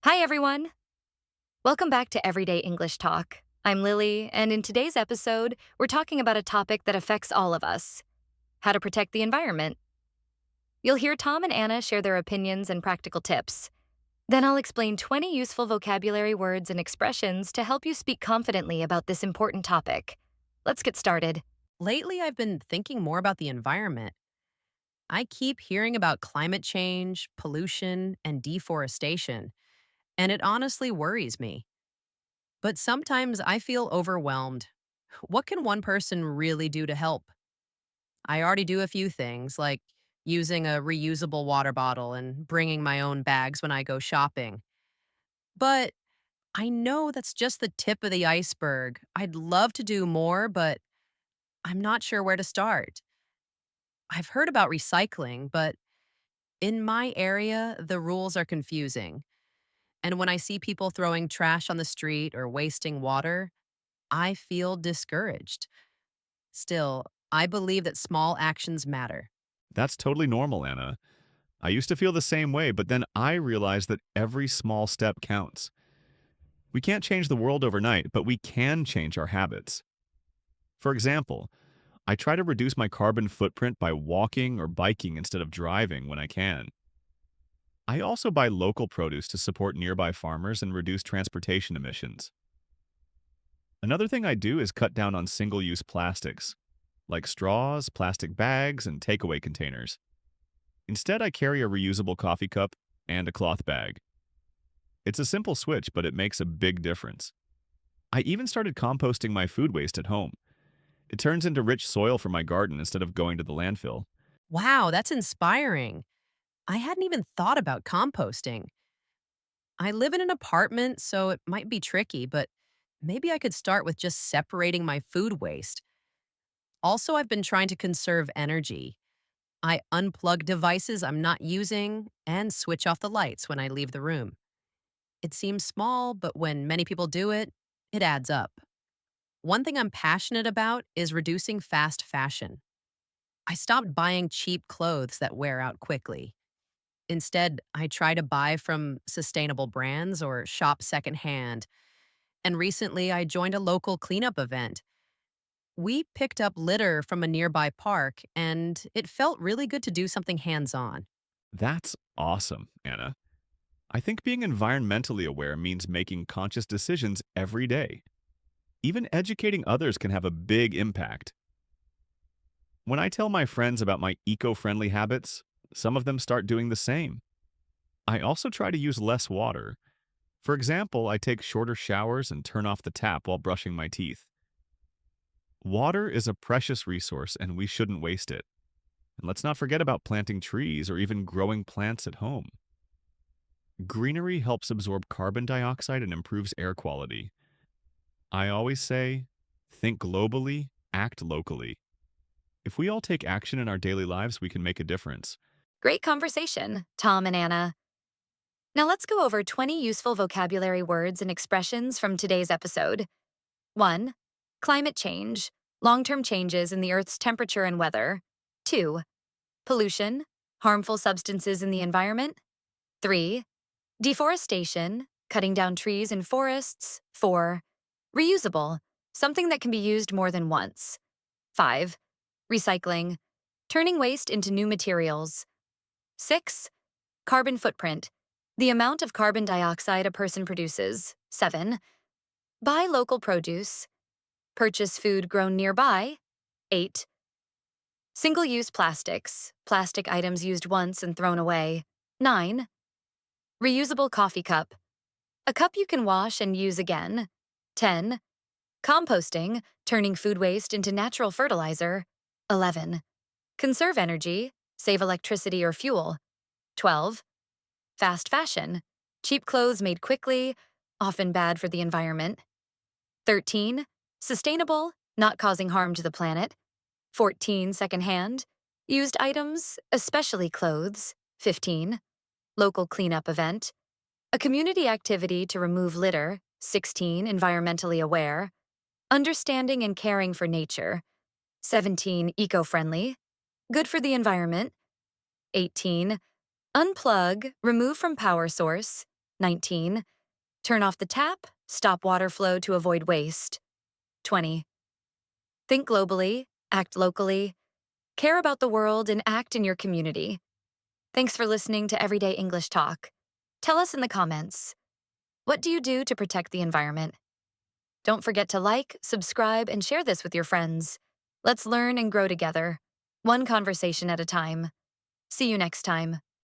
Hi, everyone. Welcome back to Everyday English Talk. I'm Lily, and in today's episode, we're talking about a topic that affects all of us: how to protect the environment. You'll hear Tom and Anna share their opinions and practical tips. Then I'll explain 20 useful vocabulary words and expressions to help you speak confidently about this important topic. Let's get started. Lately, I've been thinking more about the environment. I keep hearing about climate change, pollution, and deforestation, and it honestly worries me. But sometimes I feel overwhelmed. What can one person really do to help? I already do a few things, like using a reusable water bottle and bringing my own bags when I go shopping. But I know that's just the tip of the iceberg. I'd love to do more, but I'm not sure where to start. I've heard about recycling, but in my area, the rules are confusing. And when I see people throwing trash on the street or wasting water, I feel discouraged. Still, I believe that small actions matter. That's totally normal, Anna. I used to feel the same way, but then I realized that every small step counts. We can't change the world overnight, but we can change our habits. For example, I try to reduce my carbon footprint by walking or biking instead of driving when I can. I also buy local produce to support nearby farmers and reduce transportation emissions. Another thing I do is cut down on single use plastics, like straws, plastic bags, and takeaway containers. Instead, I carry a reusable coffee cup and a cloth bag. It's a simple switch, but it makes a big difference. I even started composting my food waste at home. It turns into rich soil for my garden instead of going to the landfill. Wow, that's inspiring. I hadn't even thought about composting. I live in an apartment, so it might be tricky, but maybe I could start with just separating my food waste. Also, I've been trying to conserve energy. I unplug devices I'm not using and switch off the lights when I leave the room. It seems small, but when many people do it, it adds up. One thing I'm passionate about is reducing fast fashion. I stopped buying cheap clothes that wear out quickly. Instead, I try to buy from sustainable brands or shop secondhand. And recently, I joined a local cleanup event. We picked up litter from a nearby park, and it felt really good to do something hands on. That's awesome, Anna. I think being environmentally aware means making conscious decisions every day. Even educating others can have a big impact. When I tell my friends about my eco friendly habits, some of them start doing the same. I also try to use less water. For example, I take shorter showers and turn off the tap while brushing my teeth. Water is a precious resource and we shouldn't waste it. And let's not forget about planting trees or even growing plants at home. Greenery helps absorb carbon dioxide and improves air quality. I always say, think globally, act locally. If we all take action in our daily lives, we can make a difference. Great conversation, Tom and Anna. Now let's go over 20 useful vocabulary words and expressions from today's episode. 1. Climate change, long-term changes in the Earth's temperature and weather. 2. Pollution, harmful substances in the environment. 3. Deforestation, cutting down trees and forests. 4. Reusable, something that can be used more than once. 5. Recycling, turning waste into new materials. 6. Carbon footprint, the amount of carbon dioxide a person produces. 7. Buy local produce, purchase food grown nearby. 8. Single-use plastics, plastic items used once and thrown away. 9. Reusable coffee cup, a cup you can wash and use again. 10. Composting, turning food waste into natural fertilizer. 11. Conserve energy, save electricity or fuel. 12. Fast fashion, cheap clothes made quickly, often bad for the environment. 13. Sustainable, not causing harm to the planet. 14. Secondhand, used items, especially clothes. 15. Local cleanup event, a community activity to remove litter. 16. Environmentally aware, understanding and caring for nature. 17. Eco-friendly, good for the environment. 18. Unplug, remove from power source. 19. Turn off the tap, stop water flow to avoid waste. 20. Think globally, act locally, care about the world, and act in your community. Thanks for listening to Everyday English Talk. Tell us in the comments, what do you do to protect the environment? Don't forget to like, subscribe, and share this with your friends. Let's learn and grow together, one conversation at a time. See you next time.